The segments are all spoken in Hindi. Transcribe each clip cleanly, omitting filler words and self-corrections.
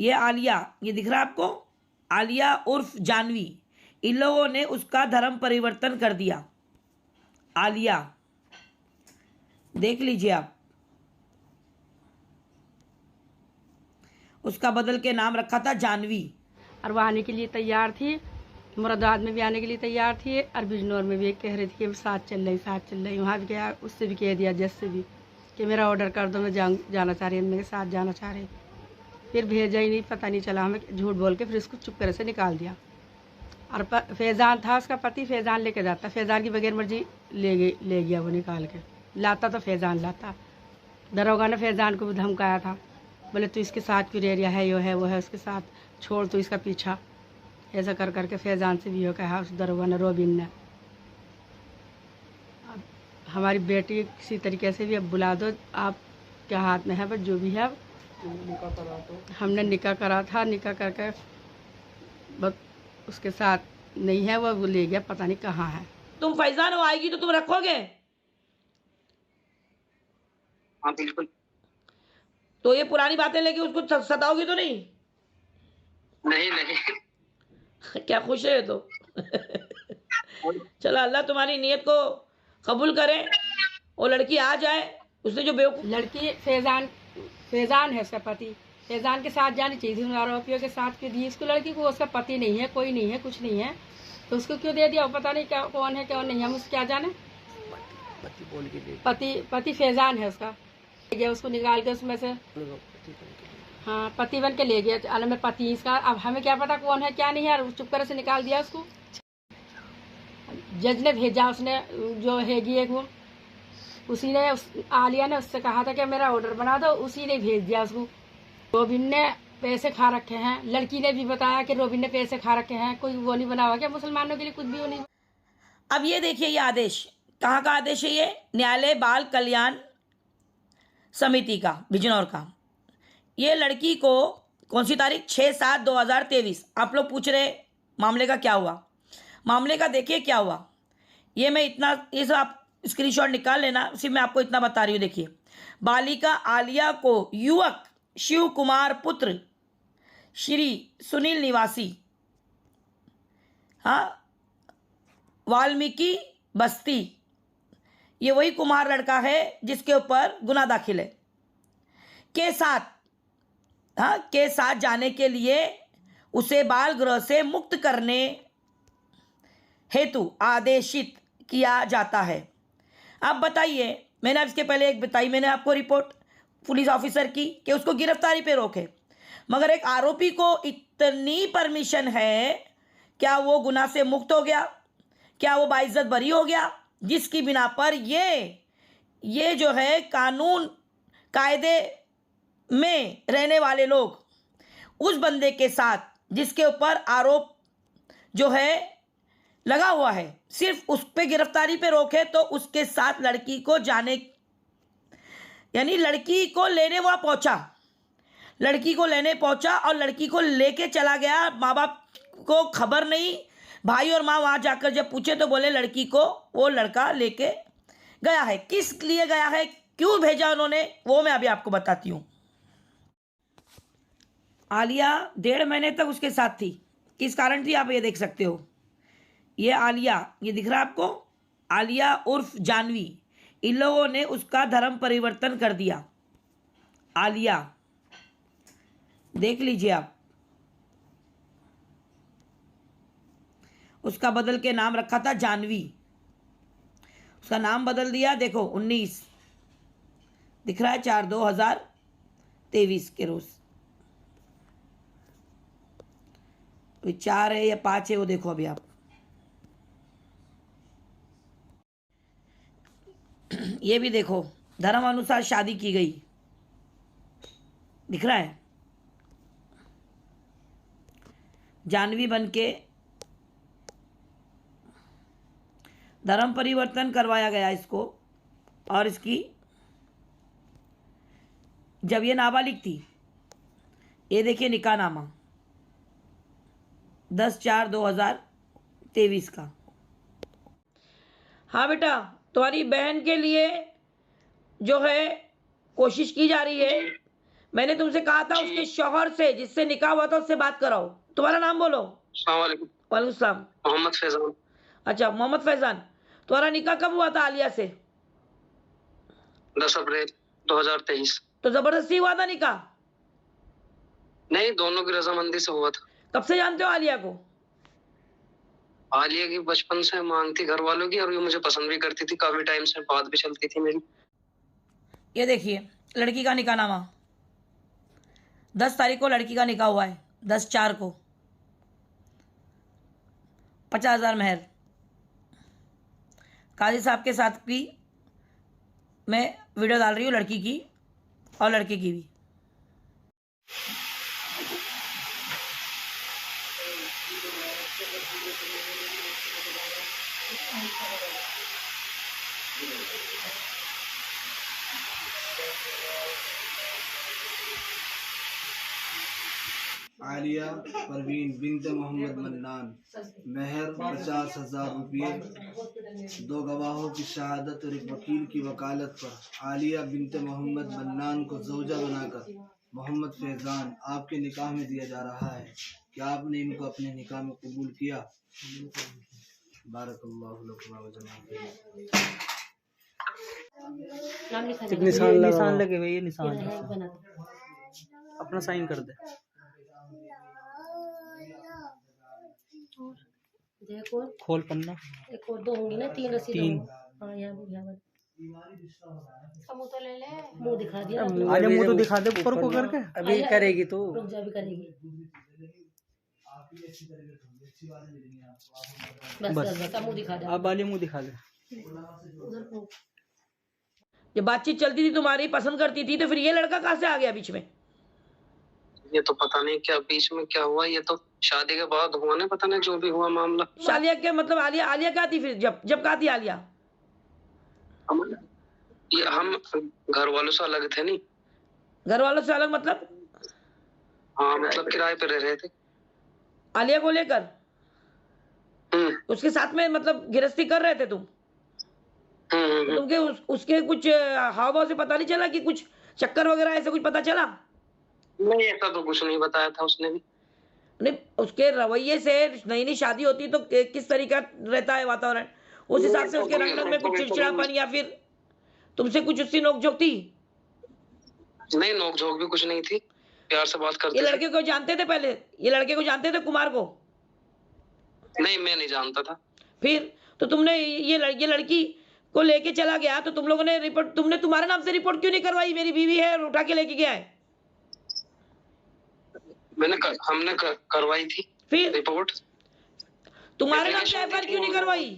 ये आलिया, ये दिख रहा है आपको, आलिया उर्फ जानवी, इन लोगों ने उसका धर्म परिवर्तन कर दिया। आलिया देख लीजिए आप, उसका बदल के नाम रखा था जानवी। और वो आने के लिए तैयार थी, मुरादाबाद में भी आने के लिए तैयार थी, और बिजनौर में भी कह रही थी कि हम साथ चल रही। वहाँ भी गया, उससे भी कह दिया जज से भी कि मेरा ऑर्डर कर दो, मैं जाना चाह रही हूँ, मेरे साथ जाना चाह रही। फिर भेजा ही नहीं, पता नहीं चला, हमें झूठ बोल के फिर उसको चुप करे से निकाल दिया। और फैज़ान था उसका पति, फैज़ान लेके जाता, फैज़ान की बगैर मर्जी ले गया वो निकाल के, लाता तो फैज़ान लाता। दरोगा ने फैज़ान को भी धमकाया था, बोले तू इसके साथ क्यों रह रहा है, यो है वो है उसके साथ, छोड़ तू इसका पीछा। ऐसा कर करके फैज़ान से भी हो कहा उस दरोगा ने, रोबिन ने। अब हमारी बेटी किसी तरीके से भी अब बुला दो, आप क्या हाथ में है, बस जो भी है। हमने निकाह करा था, निकाह करके बस उसके साथ नहीं है, वो ले गया, पता नहीं कहाँ है। तुम फैजान हो, आएगी तो तुम रखोगे? हाँ बिल्कुल। तो ये पुरानी बातें लेके उसको सताओगी तो नहीं? नहीं नहीं। क्या खुश है तो? चलो अल्लाह तुम्हारी नीयत को कबूल करे, वो लड़की आ जाए। उसने जो बेवकूफ लड़की फैज़ान है उसका पति, फैज़ान के साथ जानी चाहिए थी, उन आरोपियों के साथ क्यों दी इसको लड़की को? उसका पति नहीं है, कोई नहीं है, कुछ नहीं है, तो उसको क्यों दे दिया? पता नहीं क्या कौन है कौन नहीं है, हम उसको क्या जाने। पति फैज़ान है उसका, ले गया उसको निकाल के उसमें से, हाँ पति बन के ले गया, अल में पति इसका। अब हमें क्या पता कौन है क्या नहीं है, चुप करे से निकाल दिया उसको। जज ने भेजा, उसने जो हैगी एक वो, उसी ने आलिया ने उससे कहा था कि मेरा ऑर्डर बना दो, उसी ने भेज दिया उसको। रोबिन ने पैसे खा रखे हैं, लड़की ने भी बताया कि रोबिन ने पैसे खा रखे हैं, कोई वो नहीं बना हुआ क्या मुसलमानों के लिए, कुछ भी वो नहीं। अब ये देखिए, ये आदेश कहाँ का आदेश है? ये न्यायालय बाल कल्याण समिति का, बिजनौर का। ये लड़की को कौन सी तारीख? 6/7/2023। आप लोग पूछ रहे मामले का क्या हुआ? मामले का देखिए क्या हुआ। ये मैं इतना, ये सब आप स्क्रीनशॉट निकाल लेना, सिर्फ मैं आपको इतना बता रही हूँ। देखिए, बालिका आलिया को युवक शिव कुमार पुत्र श्री सुनील निवासी, हाँ, वाल्मीकि बस्ती, ये वही कुमार लड़का है जिसके ऊपर गुना दाखिल है, के साथ जाने के लिए उसे बाल गृह से मुक्त करने हेतु आदेशित किया जाता है। अब बताइए, मैंने अब इसके पहले एक बताई मैंने आपको रिपोर्ट पुलिस ऑफिसर की कि उसको गिरफ्तारी पे रोके, मगर एक आरोपी को इतनी परमिशन है, क्या वो गुनाह से मुक्त हो गया? क्या वो बाइज्जत बरी हो गया? जिसकी बिना पर ये जो है कानून कायदे में रहने वाले लोग उस बंदे के साथ जिसके ऊपर आरोप जो है लगा हुआ है, सिर्फ उस पे गिरफ्तारी पे रोके, तो उसके साथ लड़की को जाने, यानी लड़की को लेने वहां पहुंचा, लड़की को लेने पहुंचा और लड़की को लेके चला गया। माँ बाप को खबर नहीं, भाई और माँ वहां जाकर जब पूछे तो बोले लड़की को वो लड़का लेके गया है। किस लिए गया है, क्यों भेजा उन्होंने, वो मैं अभी आपको बताती हूं। आलिया 1.5 महीने तक उसके साथ थी। किस कारण थी आप ये देख सकते हो। ये आलिया, ये दिख रहा है आपको, आलिया उर्फ जानवी, इन लोगों ने उसका धर्म परिवर्तन कर दिया। आलिया देख लीजिए आप, उसका बदल के नाम रखा था जानवी, उसका नाम बदल दिया। देखो 19 दिख रहा है, 4/2/2023 के रोज। 4 है या 5 है वो देखो अभी आप। ये भी देखो, धर्म अनुसार शादी की गई, दिख रहा है, जानवी बन के धर्म परिवर्तन करवाया गया इसको। और इसकी जब ये नाबालिग थी, ये देखिए निकाहनामा 10/4/2023 का। हाँ बेटा, तुम्हारी बहन के लिए जो है कोशिश की जा रही है, मैंने तुमसे कहा था उसके शौहर से जिससे निकाह हुआ था उससे बात कराओ। तुम्हारा नाम बोलो। अस्सलाम वालेकुम। वालेकुम सलाम। मोहम्मद फैजान। अच्छा, मोहम्मद फैजान, तुम्हारा निकाह कब हुआ था आलिया से? 10 अप्रैल 2023। तो जबरदस्ती हुआ था निकाह? नहीं, दोनों की रजामंदी से हुआ था। कब से जानते हो आलिया को? आलिया की बचपन से मांग थी घर वालों की, और ये मुझे पसंद भी करती थी, काफी टाइम से बात भी चलती थी मेरी। ये देखिए लड़की का निकाहनामा, 10 तारीख को लड़की का निकाह हुआ है, 10/4 को, 50,000 मेहर। काजी साहब के साथ भी मैं वीडियो डाल रही हूँ, लड़की की और लड़के की भी। आलिया परवीन बिनते मोहम्मद मन्नान, महर 50,000 रुपये, 2 गवाहों की शहादत और एक वकील की वकालत पर आलिया बिनते मोहम्मद मन्नान को ज़ौजा बनाकर मोहम्मद फैजान आपके निकाह में दिया जा रहा है। क्या आपने इनको अपने निकाह में कबूल किया? बारकल्लाहु लकुम व जज़ाकुमुल्लाह। निशान लगे हुए, ये निशान अपना साइन कर दे। देखो खोल पन्ना। एक और 2 होंगी ना, 3 रसीद 3। हाँ यहाँ मुँह तो ले ले, मुँह दिखा दिया। आगे मुंह तो दिखा दे ऊपर को करके। अभी करेगी तो रुक जा, भी करेगी। बस बस। बस मुँह दिखा दे। अब वाले मुंह दिखा दे। उधर को जब बातचीत चलती थी तुम्हारी, पसंद करती थी, तो फिर ये लड़का कहाँ से आ गया बीच में? ये तो पता नहीं क्या बीच में क्या हुआ, ये तो शादी के बाद हुआ ना, पता नहीं जो भी हुआ मामला। शालिया के मतलब आलिया क्या थी फिर? जब कहा थी आलिया? ये हम घर वालों से अलग थे नहीं। घर वालों से अलग मतलब? हाँ, मतलब किराए पे रह रहे थे। आलिया को लेकर उसके साथ में मतलब गिरस्ती कर रहे थे तुम? तो तुमके उसके कुछ हाव भाव से पता नहीं चला कि कुछ चक्कर वगैरह ऐसा कुछ पता चला? नहीं, ऐसा तो कुछ नहीं बताया था उसने भी। नहीं, उसके रवैये से नई नई शादी होती तो किस तरीका रहता है वातावरण, उस हिसाब से उसके रंग में कुछ चिड़चिड़ापन या फिर तुमसे कुछ उसकी नोकझोंक थी? नहीं, नोकझोंक भी कुछ नहीं थी, प्यार से बात ये करते थे। लड़के को जानते थे पहले? ये लड़के को जानते थे, कुमार को? नहीं, मैं नहीं जानता था। फिर तो तुमने ये लड़की को लेके चला गया तो तुम लोगों ने रिपोर्ट, तुमने तुम्हारे नाम से रिपोर्ट क्यों नहीं करवाई? मेरी बीवी है और उठा के लेके गया है। हमने करवाई थी फिर रिपोर्ट। तुम्हारे नाम से एफआईआर क्यों नहीं करवाई?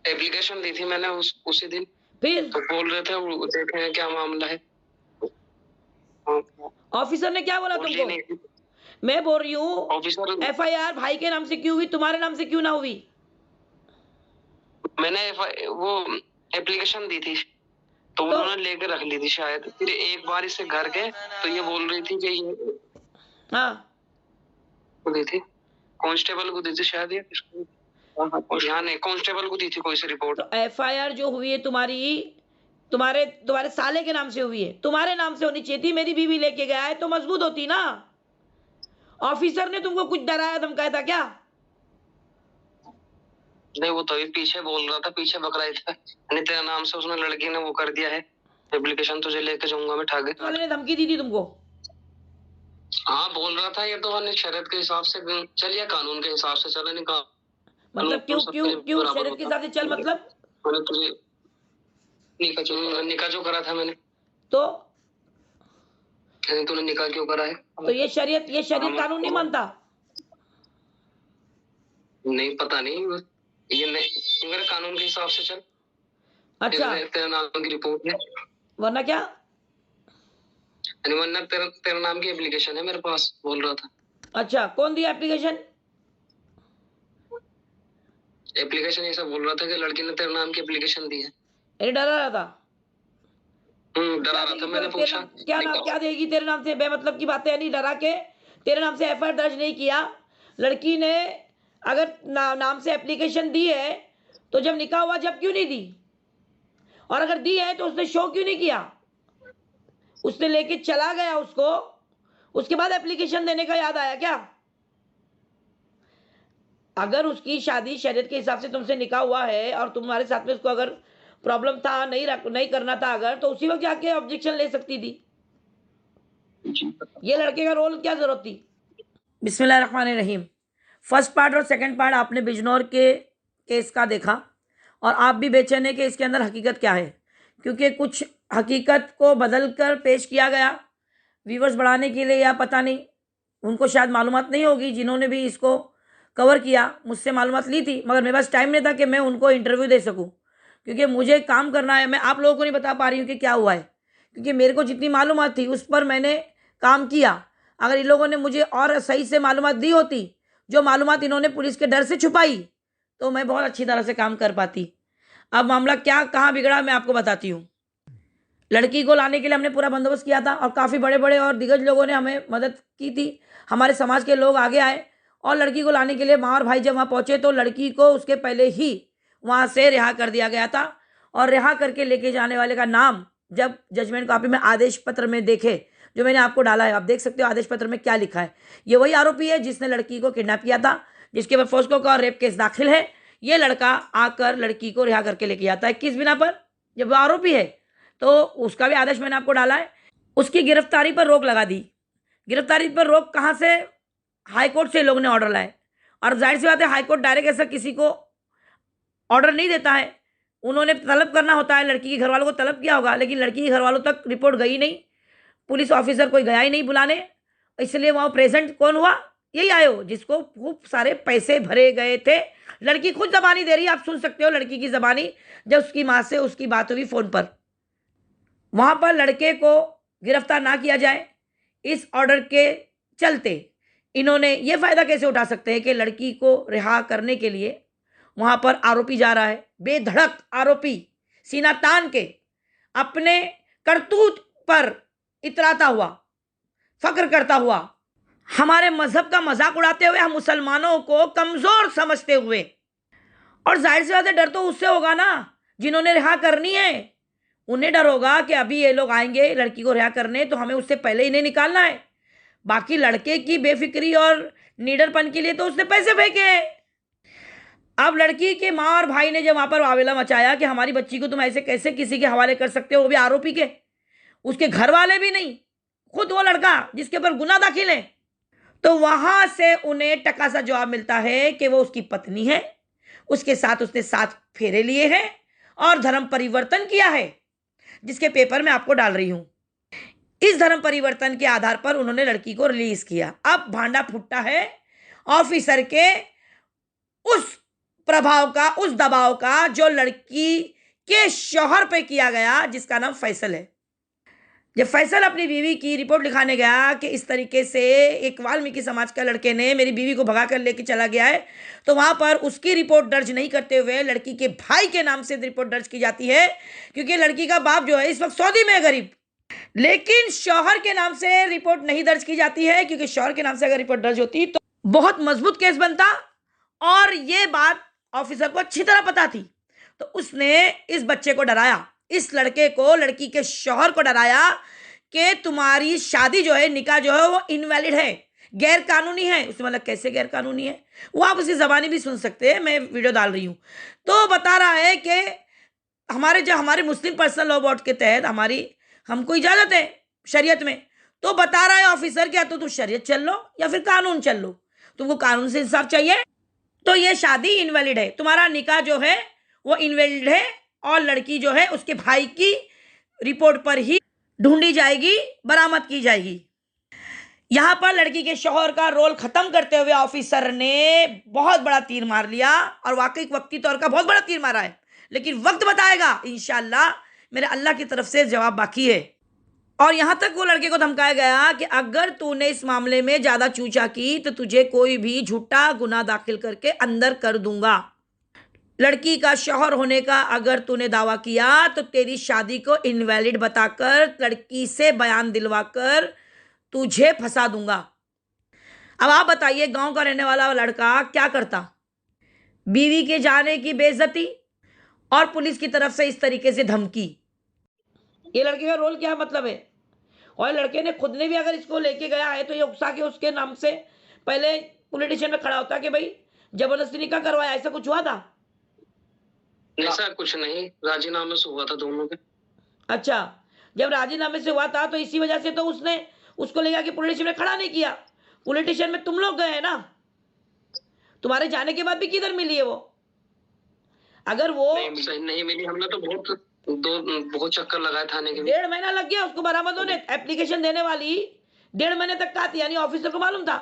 एप्लीकेशन दी थी मैंने उसी दिन। फिर तो बोल रहे थे वो देखेंगे क्या मामला है। ऑफिसर ने क्या बोला बोली तुमको? नहीं थी। मैं बोल रही हूँ ऑफिसर, एफआईआर भाई के नाम से क्यों हुई, तुम्हारे नाम से क्यों ना हुई? मैंने वो एप्लीकेशन दी थी तो उन्होंने लेकर रख ली थी शायद। फिर एक बार इसे घर गए तो ये बोल रही थी कि ये हाँ, दी थी कांस्टेबल को दी थी शायद, या यहाँ नहीं, कांस्टेबल को दी थी कोई सी रिपोर्ट। तो एफआईआर जो हुई है तुम्हारे साले के नाम से हुई है, तुम्हारे नाम से होनी चाहिए थी। मेरी बीवी लेके गया है तो मजबूत होती ना। ऑफिसर ने तुमको कुछ डराया धमकाया था क्या? नहीं, वो तभी पीछे बोल रहा था, पीछे बकराई था। नहीं, तेरे नाम से उसने लड़की ने वो कर दिया है एप्लीकेशन, तुझे लेके जाऊंगा मैं ठागे। वाले ने धमकी दी थी तुमको? हाँ, बोल रहा था ये तो हमने शरीयत के हिसाब से चलिए, कानून के हिसाब से चले, नहीं मतलब क्यों शरीयत के हिसाब से चल मतलब? मैंने तुझे निकाह जो करा था मैंने, तो तूने निकाह क्यों करा है? तो ये शरीयत कानून नहीं मानता? नहीं, पता नहीं, ये नहीं, मेरे कानून के हिसाब से चल। अच्छा, तेरे नाम की रिपोर्ट है, वरना क्या? वरना तेरे नाम की एप्लीकेशन है मेरे पास, बोल रहा था। अच्छा, कौन दिया एप्लीकेशन? एप्लीकेशन ऐसा बोल रहा था कि लड़की ने तेरे नाम की एप्लीकेशन दी है। अरे डरा रहा था? डरा रहा था। मैंने पूछा क्या देगी तेरे नाम से? बेमतलब की बातें नहीं, डरा के तेरे नाम से एफआईआर दर्ज नहीं किया। लड़की ने अगर नाम से एप्लीकेशन दी है तो जब निकाह हुआ जब क्यों नहीं दी? और अगर दी है तो उसने शो क्यों नहीं किया? उसने लेके चला गया उसको, उसके बाद एप्लीकेशन देने का याद आया क्या? अगर उसकी शादी शरीयत के हिसाब से तुमसे निकाह हुआ है और तुम्हारे साथ में उसको अगर प्रॉब्लम था, नहीं करना था अगर, तो उसी वक्त जाके ऑब्जेक्शन ले सकती थी। ये लड़के का रोल क्या जरूरत थी? बिस्मिल्लाहिर्रहमानिर्रहीम। फर्स्ट पार्ट और सेकंड पार्ट आपने बिजनौर के केस का देखा और आप भी बेचैन है कि इसके अंदर हकीकत क्या है, क्योंकि कुछ हकीकत को बदल कर पेश किया गया व्यूवर्स बढ़ाने के लिए, या पता नहीं उनको शायद मालूमात नहीं होगी जिन्होंने भी इसको कवर किया। मुझसे मालूमात ली थी मगर मेरे पास टाइम नहीं था कि मैं उनको इंटरव्यू दे सकूं, क्योंकि मुझे काम करना है। मैं आप लोगों को नहीं बता पा रही हूँ कि क्या हुआ है, क्योंकि मेरे को जितनी मालूमात थी उस पर मैंने काम किया। अगर इन लोगों ने मुझे और सही से मालूमात दी होती, जो मालूमात इन्होंने पुलिस के डर से छुपाई, तो मैं बहुत अच्छी तरह से काम कर पाती। अब मामला क्या कहाँ बिगड़ा मैं आपको बताती हूँ। लड़की को लाने के लिए हमने पूरा बंदोबस्त किया था और काफ़ी बड़े बड़े और दिग्गज लोगों ने हमें मदद की थी। हमारे समाज के लोग आगे आए और लड़की को लाने के लिए माँ और भाई जब वहाँ पहुँचे तो लड़की को उसके पहले ही वहाँ से रिहा कर दिया गया था। और रिहा करके लेके जाने वाले का नाम जब जजमेंट कॉपी में आदेश पत्र में देखे, जो मैंने आपको डाला है, आप देख सकते हो आदेश पत्र में क्या लिखा है। ये वही आरोपी है जिसने लड़की को किडनैप किया था, जिसके ऊपर फोस्को का रेप केस दाखिल है। ये लड़का आकर लड़की को रिहा करके लेके जाता है। किस बिना पर? जब वो आरोपी है तो उसका भी आदेश मैंने आपको डाला है। उसकी गिरफ्तारी पर रोक लगा दी। गिरफ्तारी पर रोक कहाँ से? हाईकोर्ट से लोग ने ऑर्डर लाए, और जाहिर सी बात है हाईकोर्ट डायरेक्ट ऐसा किसी को ऑर्डर नहीं देता है। उन्होंने तलब करना होता है, लड़की के घर वालों को तलब किया होगा, लेकिन लड़की के घर वालों तक रिपोर्ट गई नहीं, पुलिस ऑफिसर कोई गया ही नहीं बुलाने। इसलिए वहाँ प्रेजेंट कौन हुआ? यही आयो जिसको खूब सारे पैसे भरे गए थे। लड़की खुद जबानी दे रही है, आप सुन सकते हो लड़की की जबानी, जब उसकी माँ से उसकी बात हुई फोन पर। वहां पर लड़के को गिरफ्तार ना किया जाए, इस ऑर्डर के चलते इन्होंने ये फायदा कैसे उठा सकते हैं कि लड़की को रिहा करने के लिए वहां पर आरोपी जा रहा है, बेधड़क आरोपी सीना तान के अपने करतूत पर इतराता हुआ, फक्र करता हुआ, हमारे मजहब का मजाक उड़ाते हुए, हम मुसलमानों को कमजोर समझते हुए। और जाहिर सी बात है डर तो उससे होगा ना जिन्होंने रिहा करनी है। उन्हें डर होगा कि अभी ये लोग आएंगे लड़की को रिहा करने, तो हमें उससे पहले इन्हें निकालना है। बाकी लड़के की बेफिक्री और निडरपन के लिए तो उसने पैसे फेंके हैं। अब लड़की के माँ और भाई ने जब वहां पर वावेला मचाया कि हमारी बच्ची को तुम ऐसे कैसे किसी के हवाले कर सकते हो, वो भी आरोपी के, उसके घर वाले भी नहीं, खुद वो लड़का जिसके ऊपर गुनाह दाखिल है, तो वहां से उन्हें टका सा जवाब मिलता है कि वो उसकी पत्नी है, उसके साथ उसने 7 फेरे लिए हैं और धर्म परिवर्तन किया है, जिसके पेपर मैं आपको डाल रही हूं। इस धर्म परिवर्तन के आधार पर उन्होंने लड़की को रिलीज किया। अब भांडा फुट्टा है ऑफिसर के उस प्रभाव का, उस दबाव का जो लड़की के शौहर पे किया गया, जिसका नाम फैसल है। जब फैसल अपनी बीवी की रिपोर्ट लिखाने गया कि इस तरीके से एक वाल्मीकि समाज का लड़के ने मेरी बीवी को भगा कर लेके चला गया है, तो वहां पर उसकी रिपोर्ट दर्ज नहीं करते हुए लड़की के भाई के नाम से रिपोर्ट दर्ज की जाती है, क्योंकि लड़की का बाप जो है इस वक्त सऊदी में है गरीब। लेकिन शौहर के नाम से रिपोर्ट नहीं दर्ज की जाती है, क्योंकि शौहर के नाम से अगर रिपोर्ट दर्ज होती तो बहुत मजबूत केस बनता, और ये बात ऑफिसर को अच्छी तरह पता थी। तो उसने इस बच्चे को डराया, इस लड़के को, लड़की के शौहर को डराया कि तुम्हारी शादी जो है, निकाह जो है, वो इनवैलिड है, गैर कानूनी है। उसने मतलब कैसे गैर कानूनी है? वो आप उसकी जबानी भी सुन सकते हैं, मैं वीडियो डाल रही हूं। तो बता रहा है कि हमारे मुस्लिम पर्सनल लॉ बोर्ड के तहत हमको इजाजत है शरीयत में। तो बता रहा है ऑफिसर, क्या तो तुम शरीयत चल लो या फिर कानून चल लो, तुमको कानून से इंसाफ चाहिए, तो ये शादी इनवैलिड है, तुम्हारा निकाह जो है वो इनवैलिड है, और लड़की जो है उसके भाई की रिपोर्ट पर ही ढूंढी जाएगी, बरामद की जाएगी। यहां पर लड़की के शौहर का रोल खत्म करते हुए ऑफिसर ने बहुत बड़ा तीर मार लिया, और वाकई वक्ती तौर का बहुत बड़ा तीर मारा है, लेकिन वक्त बताएगा इंशाअल्लाह, मेरे अल्लाह की तरफ से जवाब बाकी है। और यहां तक वो लड़के को धमकाया गया कि अगर तूने इस मामले में ज्यादा चूचा की तो तुझे कोई भी झूठा गुनाह दाखिल करके अंदर कर दूंगा। लड़की का शौहर होने का अगर तूने दावा किया तो तेरी शादी को इनवैलिड बताकर, लड़की से बयान दिलवाकर तुझे फंसा दूंगा। अब आप बताइए, गांव का रहने वाला लड़का क्या करता? बीवी के जाने की बेइज्जती और पुलिस की तरफ से इस तरीके से धमकी। ये लड़के का रोल क्या मतलब है? और लड़के ने खुद ने भी अगर इसको लेके गया है तो ये उकसा के उसके नाम से पहले पुलिस स्टेशन में खड़ा होता कि भाई जबरदस्ती निकाह करवाया, ऐसा कुछ हुआ था? ऐसा कुछ नहीं, राजीनामे से हुआ था दोनों के। अच्छा, जब राजीनामे से हुआ था तो इसी वजह से तो उसने उसको ले जाके पुलिस स्टेशन में खड़ा नहीं किया। पुलिस स्टेशन में तुम लोग गए हैं ना, तुम्हारे जाने के बाद भी किधर मिली है वो? अगर वो नहीं, सही नहीं मिली। हमने तो बहुत चक्कर लगाए थाने के भी। 1.5 महीना लग गया उसको बरामद होने। एप्लीकेशन देने वाली 1.5 महीने तक कहा थी, यानी ऑफिसर को मालूम था।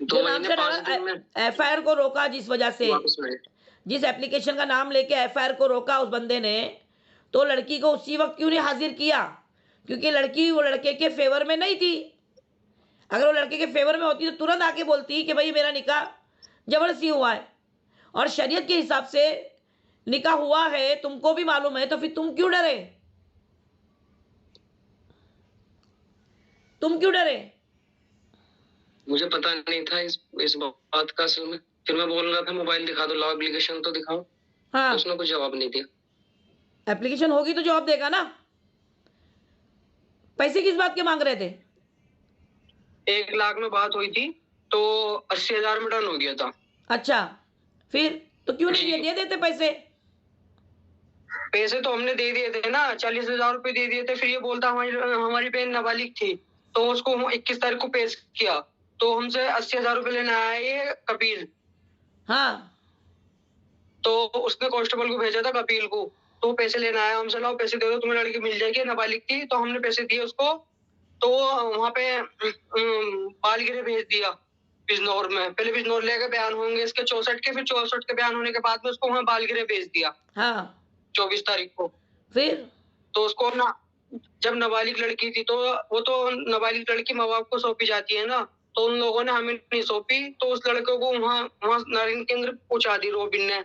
2 महीने 5 दिन में एफआईआर को रोका जिस वजह से, वापस आए। जिस एप्लीकेशन का नाम लेके एफआईआर को रोका उस बंदे ने, तो लड़की को उसी वक्त क्यों नहीं हाजिर किया? क्योंकि लड़की वो लड़के के फेवर में नहीं थी। अगर वो लड़के के फेवर में होती तो तुरंत आके बोलती कि भाई मेरा निकाह जबरदस्ती हुआ है और शरीयत के हिसाब से निकाह हुआ है, तुमको भी मालूम है, तो फिर तुम क्यों डरे? तुम क्यों डरे? मुझे पता नहीं था इस बात का असल में। फिर मैं बोल रहा था मोबाइल दिखा दो, लाओ एप्लीकेशन तो दिखाओ। हाँ, उसने कुछ जवाब नहीं दिया। एप्लीकेशन होगी तो जवाब देगा ना। पैसे किस बात के मांग रहे थे? 1 लाख में बात हुई थी तो 80,000 में डन हो गया था। अच्छा, फिर तो क्यों नहीं जी। दे देते पैसे? पैसे तो हमने दे दिए थे ना, 40,000 रुपए दे दिए थे। फिर ये बोलता हमारी बहन नाबालिग थी तो उसको 21 तारीख को पेश किया, तो हमसे 80,000 रुपए लेने आया ये कपिल। हाँ, तो उसने कांस्टेबल को भेजा था कपिल को, तो पैसे लेने आया हमसे। लाओ पैसे दे दो, तुम्हें लड़की मिल जाएगी, नाबालिग थी। तो हमने पैसे दिए उसको, तो वहां पे बालगिरे भेज दिया बिजनौर में। पहले बिजनौर लेके बयान होंगे इसके 64 के, फिर 64 के बयान होने के बाद में उसको वहां बालगिरे भेज दिया हाँ, 24 तारीख को। फिर तो उसको ना, जब नाबालिग लड़की थी तो वो तो नाबालिग लड़की माँ बाप को सौंपी जाती है ना, तो उन लोगों ने हमें नहीं सौंपी। तो उस लड़के को वहां नारायण केंद्र पहुंचा दी रोबिन ने।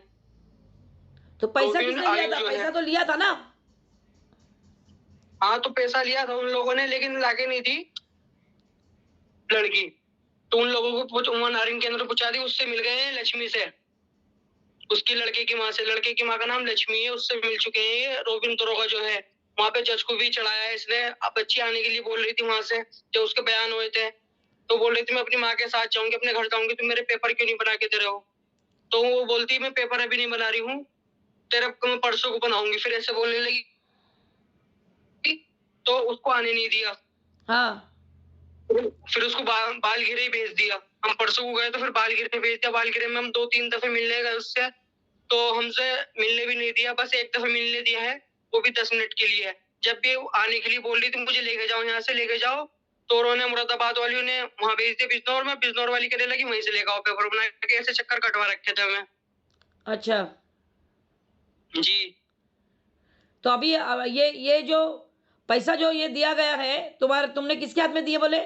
तो पैसा रोबिन किसने लिया आयु था? जो है- पैसा तो लिया था ना। हाँ, तो पैसा लिया था उन लोगों ने, लेकिन लाके नहीं थी लड़की। तो उन लोगों को वहां नारायण केंद्र पहुंचा दी। उससे मिल गए हैं लक्ष्मी से, उसकी लड़के की माँ से। लड़के की माँ का नाम लक्ष्मी है, उससे मिल चुके हैं ये रोबिन दरोगा जो है। वहां पे जज को भी चढ़ाया है इसने। अब बच्ची आने के लिए बोल रही थी वहां से, जब उसके बयान हुए थे तो बोल रही थी मैं अपनी माँ के साथ जाऊंगी, अपने घर जाऊंगी, तुम मेरे पेपर क्यों नहीं बना के दे रहे हो? तो वो बोलती मैं पेपर अभी नहीं बना रही हूँ, तेरे मैं परसों को बनाऊंगी। फिर ऐसे बोलने लगी, तो उसको आने नहीं दिया। हाँ, फिर उसको बालगिरे ही भेज दिया। हम परसों को गए तो फिर बालगिरे भेज दिया। बालगिरे में हम 2-3 दफे मिलने गए उससे, तो हमसे मिलने भी नहीं दिया। बस 1 दफे मिलने दिया है, वो भी 10 मिनट के लिए। जब भी आने के लिए बोल रही थी मुझे लेके जाओ, यहाँ से लेके जाओ, तो उन्होंने मुरादाबाद वाली ने वहां भेज दिया बिजनौर में। बिजनौर वाली कहने लगी वहीं से लेकर आओ पेपर बना के। ऐसे चक्कर कटवा रखे थे हमें। अच्छा, जी। तो अभी ये जो पैसा जो ये दिया गया है तुमने किसके हाथ में दिए बोले?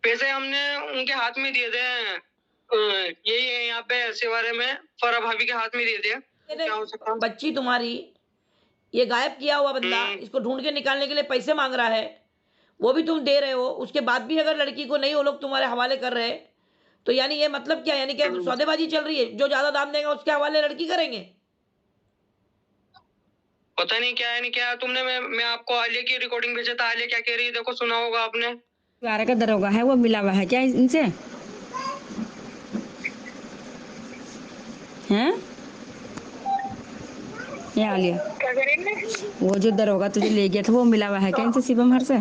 पैसे हमने उनके हाथ में दिए थे। यही है यहाँ पे सेवारे में, फरा भाभी के हाथ में दिए थे। क्या हो सकता है? बच्ची तुम्हारी, ये गायब किया हुआ बंदा, इसको ढूंढ के निकालने के लिए पैसे मांग रहा है, वो भी तुम दे रहे हो। उसके बाद भी अगर लड़की को नहीं वो लोग तुम्हारे हवाले कर रहे हैं, तो यानी ये मतलब क्या? यानी कि सौदेबाजी चल रही है, जो ज्यादा दाम देगा उसके हवाले लड़की करेंगे। पता नहीं क्या है नहीं क्या। तुमने मैं आपको आलिया की रिकॉर्डिंग भेजा था। आलिया क्या कह रही है देखो, सुना होगा आपने। बारह का दरोगा है वो मिला हुआ है क्या इनसे? हैं? ये आलिया, क्या करेंगे? वो जो दरोगा तुझे ले गया था वो मिला हुआ है क्या इनसे शिवम हर से?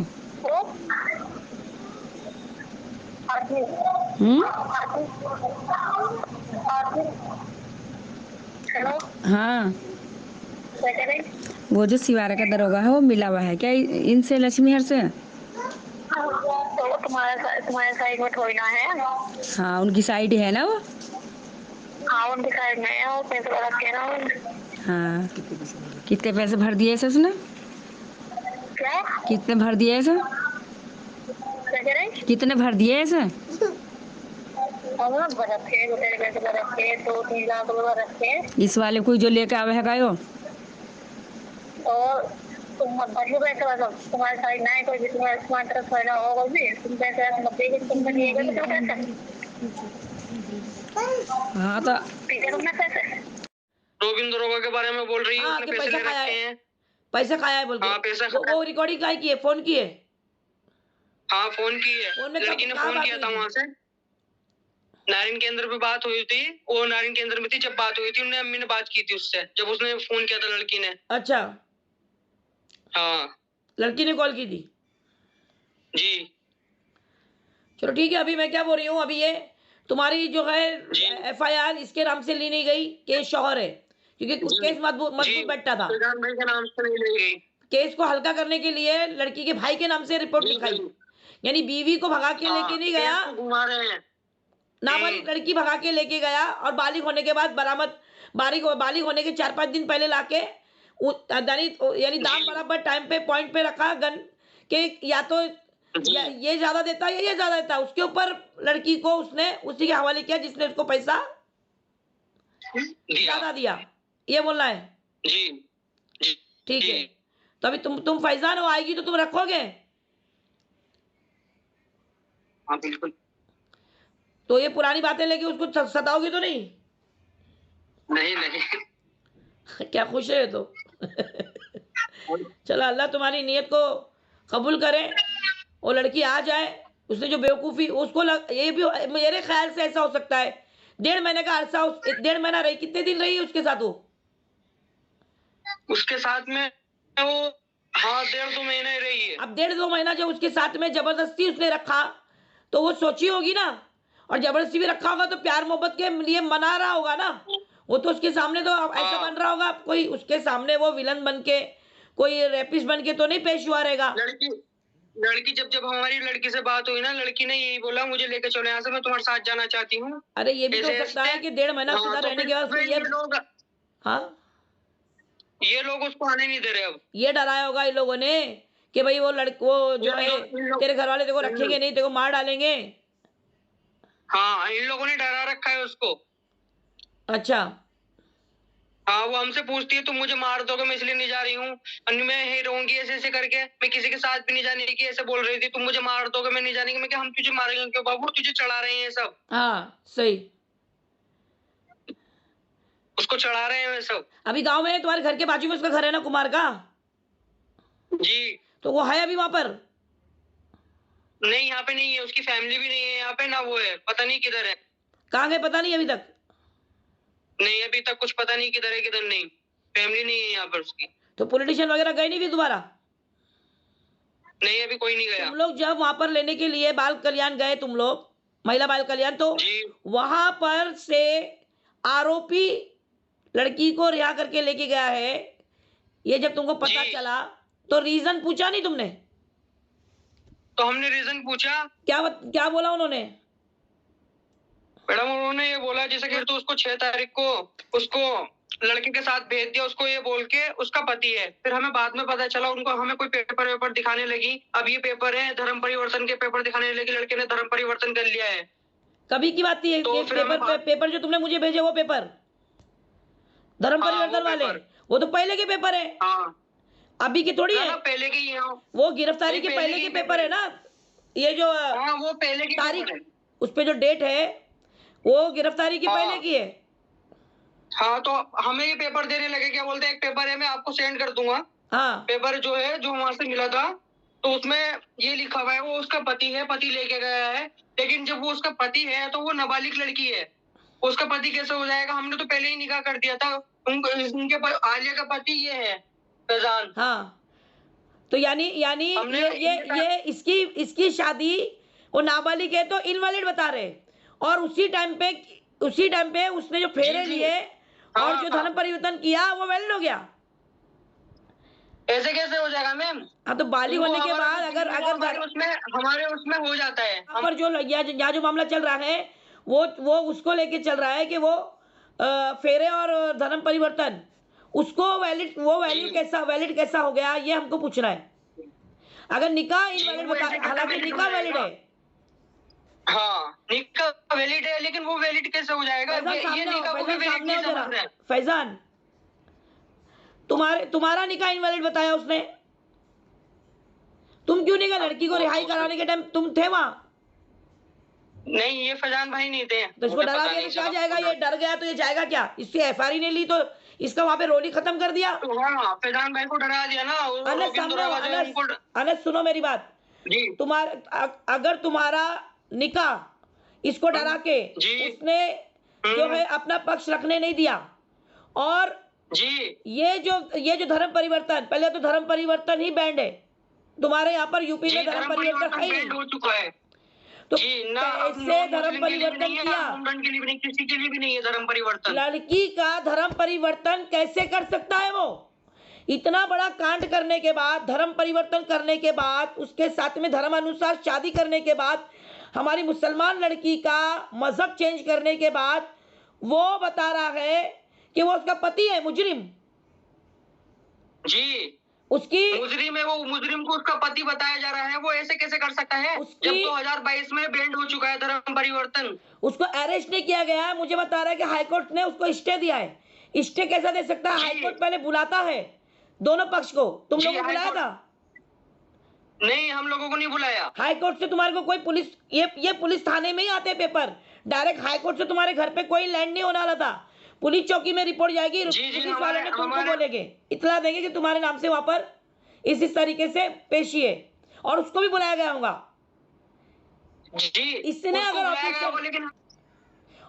हेलो, हाँ, क्या करें? वो जो सिवारा का दरोगा है वो मिला हुआ है क्या इनसे लक्ष्मी हर से? तो तुम्हारे साइड में थोड़ी ना है। हाँ, उनकी साइड है ना वो। हाँ, उनके साइड में है, वो पैसे वाला के ना। हाँ, कितने पैसे भर दिए इसे उसने? क्या? कितने भर दिए इसे? क्या करें? कितने भर दिए इसे? और रखे 2-3 लाख रुपए रखे। इस वाले कोई जो लेके आवे है गायो? और तुम मत भरियो पैसे वाला, तुम्हारे साइड ना है कोई भी, तुम्हारी तरफ थोड़ी ना होगा भी। तुम पैसे मत देंगे, तुम दिएगा तो पैसे। हाँ, तो ठीक है, तुमने पैसे रोबिन दरोगा के बारे में बोल रही है, हाँ, उसने कि पैसे पैसा ले खाया रखे है। हैं। पैसे खाया है बोल के। हाँ, पैसा वो रिकॉर्डिंग काय की है, फोन की है? हाँ, फोन की है। फोन में लड़की ने कहाँ फोन बात किया हुई था थी? वहां से, नारिन केंद्र पे बात हुई थी। वो नारिन केंद्र में थी जब बात हुई थी, उन्हें अम्मी ने बात की थी उससे, जब उसने फोन किया था लड़की ने। अच्छा, हाँ लड़की ने कॉल की थी। जी। चलो ठीक है, अभी मैं क्या बोल रही हूँ, अभी ये तुम्हारी जो है जी। FIR इसके नाम से ली नहीं गई, केस शौहर है, क्योंकि केस मजबूत जी, बैठा था। प्रधान भाई के नाम से नहीं ली गई। केस को हल्का करने के लिए लड़की के भाई के नाम से रिपोर्ट जी, लिखाई, जी। यानी बीवी को भगा के लेके नहीं गया, केस को घुमा रहे हैं। नाबालिग लड़की भगा के लेके गया और बालिग होने के बाद बालिग होने के 4-5 दिन पहले लाके यानी दाम बराबर टाइम पे पॉइंट पे रखा गन के, या तो ये ज्यादा देता है या ये ज्यादा देता है, उसके ऊपर लड़की को उसने उसी के हवाले किया जिसने उसको पैसा ज्यादा दिया, ये बोलना है। जी जी ठीक जी। है, तो अभी तुम फैजान हो, आएगी तो तुम रखोगे? हाँ बिल्कुल। तो ये पुरानी बातें लेके उसको सताओगे तो नहीं? नहीं नहीं। क्या खुश है तो। चलो, अल्लाह तुम्हारी नियत को कबूल करे, वो लड़की आ जाए। उसने जो बेवकूफ़ी उसको ये भी मेरे ख्याल से ऐसा हो सकता है 1.5 महीने का अरसा, 1.5 महीना रही, कितने दिन रही उसके साथ वो? उसके साथ में वो, हाँ 1.5-2 महीने रही है। अब 1.5-2 महीना जब उसके साथ में जबरदस्ती उसने रखा तो वो सोची होगी ना, और जबरदस्ती भी रखा होगा तो प्यार मोहब्बत के लिए मना रहा होगा ना। वो तो उसके सामने तो ऐसा बन रहा होगा, कोई उसके सामने वो विलन बन के, कोई रेपिस्ट बन के तो नहीं पेश हुआ रहेगा। लड़की जब हमारी लड़की से बात हुई ना, लड़की ने यही बोला, मुझे लेके चलो यहाँ से, मैं तुम्हारे साथ जाना चाहती हूँ। अरे ये भी तो हो सकता है कि 1.5 महीना उसके साथ तो रहने के बाद उसको ये लोग उसको आने नहीं दे रहे। अब ये डराया होगा इन लोगों ने कि भाई वो वो जो है तेरे घर वाले तेरे को रखेंगे नहीं, तेरे को मार डालेंगे। हाँ, इन लोगों ने डरा रखा है उसको। अच्छा, हाँ, वो हमसे पूछती है तुम मुझे मार दोगे, मैं इसलिए नहीं जा रही हूँ, मैं ही रहूंगी ऐसे ऐसे करके, मैं किसी के साथ भी नहीं जाने की, ऐसे बोल रही थी, तुम मुझे मार दोगे, मैं नहीं जाने की। मैं क्या, हम तुझे मारेंगे क्यों बाबू, तुझे चढ़ा रहे हैं सब। हाँ सही, उसको चढ़ा रहे हैं सब। अभी गांव में तुम्हारे घर के बाजू में उसका घर है ना, कुमार का? जी। तो वो है अभी वहां पर? नहीं, यहाँ पे नहीं है, उसकी फैमिली भी नहीं है यहाँ पे ना, वो है पता नहीं किधर है। कहाँ गए पता नहीं अभी तक? नहीं, अभी तक कुछ पता नहीं किधर है किधर नहीं, फैमिली नहीं है यहाँ पर उसकी। तो पॉलिटिशियन वगैरह गए नहीं भी दोबारा? नहीं, अभी कोई नहीं गया। तुम लोग जब वहां पर लेने के लिए बाल कल्याण गए, तुम लोग महिला बाल कल्याण, तो वहां पर से आरोपी लड़की को रिहा करके लेके गया है, ये जब तुमको पता चला तो रीजन पूछा नहीं तुमने? तो हमने रीजन पूछा। क्या बोला उन्होंने? मैडम उन्होंने ये बोला जैसे कि तो उसको 6 तारीख को उसको लड़के के साथ भेज दिया, उसको ये बोल के उसका पति है। फिर हमें बाद में पता चला, उनको हमें कोई पेपर दिखाने लगी, अब ये पेपर है धर्म परिवर्तन के पेपर दिखाने लगी, लड़के ने धर्म परिवर्तन कर लिया है। कभी की बात थी? तो पेपर जो तुमने मुझे भेजे वो पेपर धर्म परिवर्तन वाले, वो तो पहले के पेपर है। हाँ, अभी की थोड़ी है, पहले की है। वो गिरफ्तारी के पहले के पेपर है ना, ये जो वो पहले की तारीख उस पे जो डेट है वो गिरफ्तारी की पहले की है। हाँ, तो हमें ये पेपर देने लगे, क्या बोलते हैं, एक पेपर है मैं आपको सेंड कर दूंगा। हाँ, पेपर जो है जो वहां से मिला था, तो उसमें ये लिखा हुआ है वो उसका पति है, पति लेके गया है। लेकिन जब वो उसका पति है तो वो नाबालिग लड़की है, उसका पति कैसे हो जाएगा? हमने तो पहले ही निकाह कर दिया था। उनके आलिया का पति ये है फैजान। हाँ, तो यानी ये इसकी शादी वो नाबालिग है तो इनवैलिड बता रहे, और उसी टाइम पे उसने जो फेरे लिए और जो धर्म परिवर्तन किया वो वैलिड हो गया। ऐसे कैसे हो जाएगा मैम? हाँ, तो बालिग होने के बाद अगर हमारे उसमें हो जाता है। पर जो यहाँ जो मामला चल रहा है वो उसको लेके चल रहा है कि वो फेरे और धर्म परिवर्तन उसको वैलिड कैसा हो गया, ये हमको पूछना है। अगर निकाह इनवैलिड बता, हालांकि निकाह वैलिड है। हाँ, निकाह वैलिड है, लेकिन वो वैलिड कैसे हो जाएगा? ये निकाह को भी वैलिड नहीं समझ रहे हैं। फैजान, तुम्हारा निकाह इनवैलिड बताया उसने, तुम क्यों नहीं गए? लड़की को रिहाई कराने के टाइम तुम थे वहां? नहीं, ये फैजान भाई नहीं थे। तो इसको डरा के क्या जाएगा? ये डर गया तो ये जाएगा क्या? इससे FIR नहीं ली तो इसका वहां पे रोल ही खत्म कर दिया। तो हाँ, फैजान भाई को डरा दिया ना। वो अनस रोबिन दरोगा से उनको अनस सुनो मेरी बात। जी अगर तुम्हारा निकाह इसको डरा के जी। उसने जो है अपना पक्ष रखने नहीं दिया, और जी ये जो धर्म परिवर्तन, पहले तो धर्म परिवर्तन ही बैंड है तुम्हारे यहाँ पर, यूपी में धर्म परिवर्तन है ही बैंड नहीं। हो चुका है तो जी ना। कैसे धर्म परिवर्तन किया? मुंडन के लिए भी नहीं, किसी के लिए भी नहीं है धर्म परिवर्तन। लड़की का धर्म परिवर्तन कैसे कर सकता है वो? इतना बड़ा कांड करने के बाद, धर्म परिवर्तन करने के बाद, उसके साथ में धर्म अनुसार शादी करने के बाद, हमारी मुसलमान लड़की का मजहब चेंज करने के बाद वो बता रहा है कि वो उसका पति है मुजरिम। जी उसकी मुजरिम है, वो मुजरिम को उसका पति बताया जा रहा है। वो ऐसे कैसे कर सकता है जब 2022 में बैंड हो चुका है धर्म परिवर्तन? उसको अरेस्ट नहीं किया गया है। मुझे बता रहा है कि हाईकोर्ट ने उसको स्टे दिया है। स्टे कैसा दे सकता है? जी। हाईकोर्ट पहले बुलाता है दोनों पक्ष को। तुम जी, लोगों को बुलाया हाईकोर्ट- था? नहीं, हम लोगों को नहीं बुलाया। हाईकोर्ट से तुम्हारे को कोई पुलिस, ये पुलिस थाने में ही आते पेपर, डायरेक्ट हाईकोर्ट से तुम्हारे घर पे कोई लैंड नहीं होने वाला था। पुलिस चौकी में रिपोर्ट जाएगी, जी, पुलिस वाले हमारे- ने तुमको हमारे- बोलेंगे, इतला देंगे कि तुम्हारे नाम से वहां पर इस तरीके से पेशी है, और उसको भी बुलाया गया होगा। जी इसने उसको अगर बुलाया गया ऑफिसर- वो, लेकिन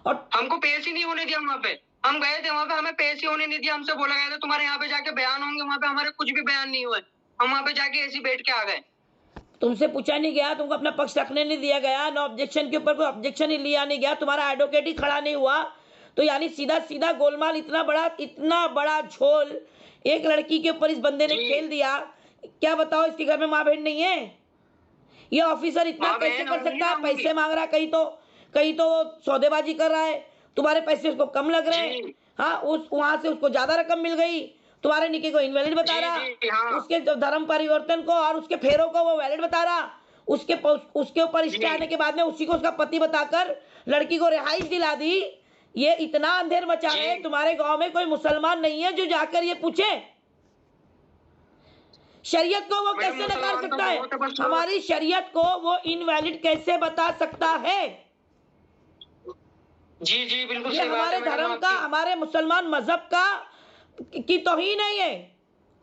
और हमको पेश ही नहीं होने दिया वहाँ पे। हम गए थे वहाँ पे, हमें पेश ही होने नहीं दिया। हमसे बोला गया था तुम्हारे यहाँ पे जाके बयान होंगे, वहाँ पे हमारे कुछ भी बयान नहीं हुए। हम वहाँ पे जाके ऐसे ही बैठ के आ गए। तुमसे पूछा नहीं गया, तुमको अपना पक्ष रखने नहीं दिया गया, नो ऑब्जेक्शन के ऊपर कोई ऑब्जेक्शन ही लिया नहीं गया, तुम्हारा एडवोकेट ही खड़ा नहीं हुआ। तो यानी सीधा सीधा गोलमाल, इतना बड़ा झोल एक लड़की के ऊपर इस बंदे ने जी। खेल दिया। क्या बताओ, इसके घर में माँ बहन नहीं है? ये ऑफिसर इतना माँ कैसे बहन कर होंगी सकता है? ना, होंगी। पैसे मांग रहा है, कहीं तो वो सौदेबाजी कर रहा है, तुम्हारे पैसे उसको कम लग रहे हैं। जी। हाँ, वहां से उसको ज्यादा रकम मिल गई, तुम्हारे निके को इनवैलिड बता जी, रहा, जी, हाँ। उसके धर्म परिवर्तन को और उसके फेरों को वो वैलिड बता रहा, उसके ऊपर स्टे जी। आने के बाद में उसी को उसका पति बताकर लड़की को रिहाइश दिला दी। ये इतना अंधेर मचा जी। है, तुम्हारे गांव में कोई मुसलमान नहीं है जो जाकर ये पूछे। शरीयत को वो मैडम, कैसे नकार मुसलमान तो सकता है? बहुत है, बस वो- हमारी शरीयत को वो इनवैलिड कैसे बता सकता है? जी जी बिल्कुल ये सही बात हमारे है मैडम धर्म का, आपकी। हमारे मुसलमान मजहब का की तौहीन है, ये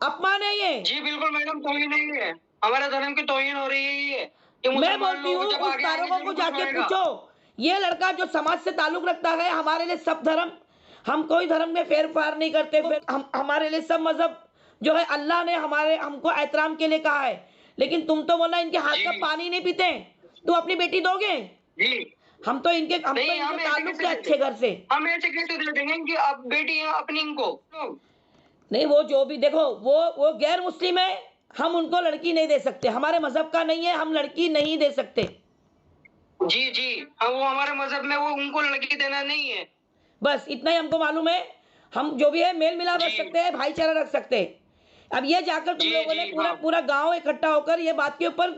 अपमान है ये। जी बिल्कुल मैडम, तौहीन नहीं है, हमारे धर्म की तौहीन हो रही है ये। कि मैं मुसलमान बोलती लोग हूँ जब उस आगे आएंगे दारोगों को जरूर जाके होएगा। पूछो, ये लड़का जो समाज से ताल्लुक रखता है, हमारे लिए सब धर्म, हम कोई धर्म में फेर फार नहीं करते, हमारे लिए सब मजहब जो है, अल्लाह ने हमको एहतराम के लिए कहा है। लेकिन तुम तो बोला इनके हाथ का जी। पानी नहीं पीते, तुम अपनी बेटी दोगे? जी हम तो इनके नहीं, हम ऐसे ताल्लुक कैसे के अच्छे घर से हम ऐसे कैसे दे देंगे कि अब बेटी है अपनी इनको। नहीं, वो जो भी देखो, वो गैर मुस्लिम है, हम उनको लड़की नहीं दे सकते, हमारे मजहब का नहीं है, हम लड़की नहीं दे सकते। जी जी हाँ, वो हमारे मजहब में वो उनको लड़की देना नहीं है। बस इतना ही हमको मालूम है। हम जो भी है मेल मिलाप रख जी। सकते हैं, भाईचारा रख सकते हैं। अब ये जाकर तुम जी, लोगों ने जी, पूरा हाँ। पूरा गांव इकट्ठा होकर ये बात के ऊपर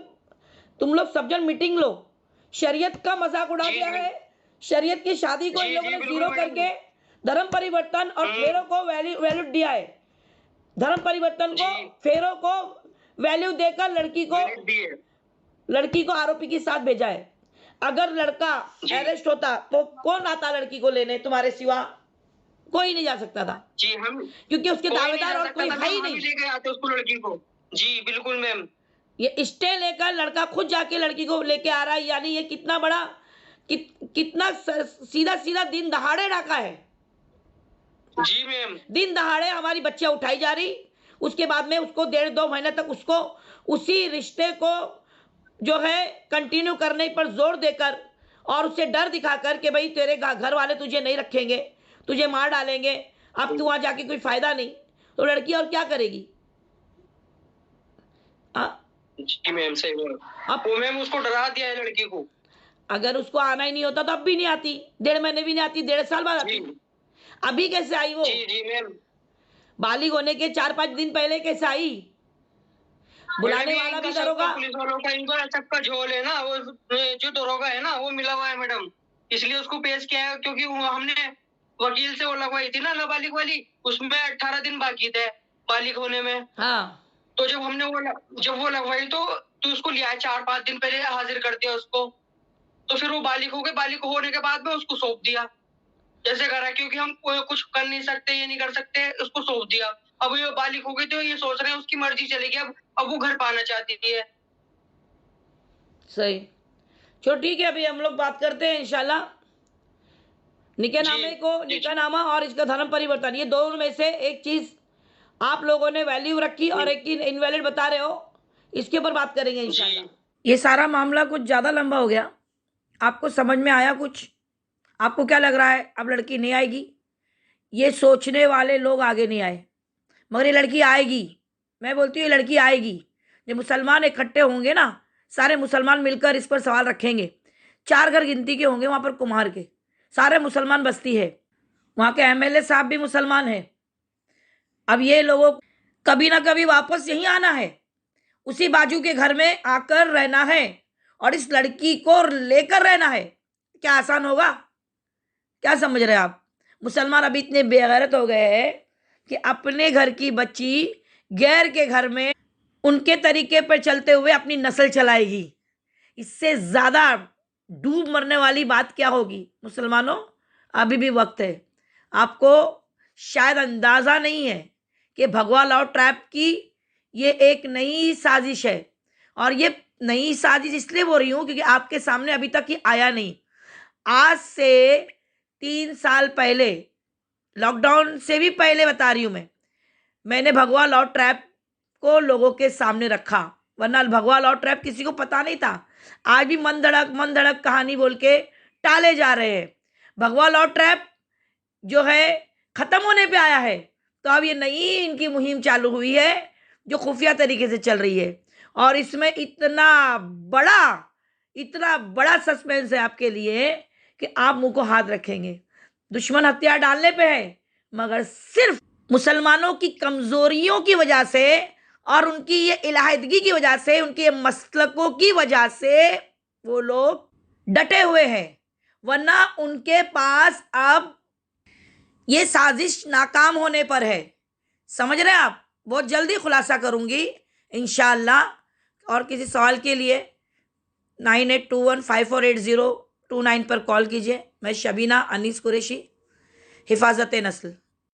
तुम लोग सब जन मीटिंग लो, शरीयत का मजाक उड़ा जी, दिया जी। है। शरीयत की शादी को जी, इन लोगों जी, ने बिल्कुल जीरो मैडम। करके धर्म परिवर्तन और फेरों को वैल्यू दिया है। धर्म परिवर्तन को, जी। फेरों को वैल्यू देकर लड़की को आरोपी के साथ भेजा है। अगर लड़का जी। अरेस्ट होता तो कौन आता लड़की को लेने? तुम्हारे सिवा कोई नहीं जा सकता था, जी हम क्योंकि उसके कोई नहीं दावेदार जा और सकता कोई था, है ही हम ही नहीं। लेके आते उसको, लड़की को। जी बिल्कुल मैम। ये स्टे लेकर लड़का खुद जाके लड़की को लेके आ रहा है, यानी ये कितना बड़ा कितना सीधा सीधा दिन दहाड़े डाका है। जी मैम। दिन दहाड़े हमारी बच्चियां उठाई जा रही, उसके बाद में उसको 1.5-2 महीने तक उसको उसी रिश्ते को जो है कंटिन्यू करने पर जोर देकर और उससे डर दिखाकर कि भाई तेरे घर वाले तुझे नहीं रखेंगे, तुझे मार डालेंगे, अब तू वहां जाके कोई फायदा नहीं, तो लड़की और क्या करेगी? जी मैम सही बोल। अब वो मैम उसको डरा दिया है लड़की को। अगर उसको आना ही नहीं होता तो अब भी नहीं आती, 1.5 महीने भी नहीं आती, 1.5 साल बाद आती। जी अभी कैसे आई वो? जी जी मैम। बालिग होने के 4-5 दिन पहले कैसे आई? बुलाने वाला भी दरोगा। पुलिस वालों का इनको सबका झोल है ना, वो जो दरोगा है ना वो मिला हुआ है मैडम, इसलिए उसको पेश किया है। क्योंकि हमने वकील से वो लगवाई थी ना नाबालिग वाली, उसमें 18 दिन बाकी थे बालिग होने में। हाँ, तो जब हमने वो लगवाई तो उसको लिया 4-5 दिन पहले हाजिर कर दिया उसको। तो फिर वो बालिग हो गए, बालिग होने के बाद में उसको सौंप दिया। जैसे करा, क्योंकि हम कुछ कर नहीं सकते, ये नहीं कर सकते, उसको सौंप दिया। अब ये बालिग हो गई तो ये सोच रहे हैं उसकी मर्जी चलेगी। अब वो घर पाना चाहती है। सही। चलो ठीक है, अभी हम लोग बात करते हैं इंशाल्लाह निकाहनामे को, निकाहनामा और इसका धर्म परिवर्तन, ये दोनों में से एक चीज आप लोगों ने वैल्यू रखी और एक की इनवैलिड बता रहे हो, इसके ऊपर बात करेंगे इंशाल्लाह। ये सारा मामला कुछ ज्यादा लंबा हो गया, आपको समझ में आया कुछ? आपको क्या लग रहा है अब लड़की नहीं आएगी? ये सोचने वाले लोग आगे नहीं आए, मगर ये लड़की आएगी। मैं बोलती हूँ ये लड़की आएगी। जब मुसलमान इकट्ठे होंगे ना, सारे मुसलमान मिलकर इस पर सवाल रखेंगे। 4 घर गिनती के होंगे वहां पर कुम्हार के, सारे मुसलमान बस्ती है, वहां के एमएलए साहब भी मुसलमान है। अब ये लोगों कभी ना कभी वापस यहीं आना है, उसी बाजू के घर में आकर रहना है और इस लड़की को लेकर रहना है। क्या आसान होगा? क्या समझ रहे हैं आप? मुसलमान अभी इतने बेगैरत हो गए हैं कि अपने घर की बच्ची गैर के घर में उनके तरीके पर चलते हुए अपनी नस्ल चलाएगी। इससे ज्यादा डूब मरने वाली बात क्या होगी? मुसलमानों, अभी भी वक्त है। आपको शायद अंदाजा नहीं है कि भगवा लॉ ट्रैप की ये एक नई साजिश है, और ये नई साजिश इसलिए बोल रही हूं क्योंकि आपके सामने अभी तक ये आया नहीं। आज से 3 साल पहले, लॉकडाउन से भी पहले बता रही हूं मैंने भगवा लॉ ट्रैप को लोगों के सामने रखा, वरना भगवा लॉ ट्रैप किसी को पता नहीं था। आज भी मन धड़क कहानी बोल के टाले जा रहे हैं। भगवा लॉ ट्रैप जो है खत्म होने पे आया है, तो अब ये नई इनकी मुहिम चालू हुई है जो खुफिया तरीके से चल रही है, और इसमें इतना बड़ा सस्पेंस है आपके लिए कि आप मुंह को हाथ रखेंगे। दुश्मन हथियार डालने पे है, मगर सिर्फ मुसलमानों की कमजोरियों की वजह से और उनकी ये इलाहिदगी की वजह से, उनके ये मसलकों की वजह से वो लोग डटे हुए हैं, वरना उनके पास अब ये साजिश नाकाम होने पर है। समझ रहे हैं आप? बहुत जल्दी खुलासा करूंगी इंशाअल्लाह। और किसी सवाल के लिए 9821548029 पर कॉल कीजिए। मैं शबीना अनीस कुरैशी, हिफाजत नस्ल।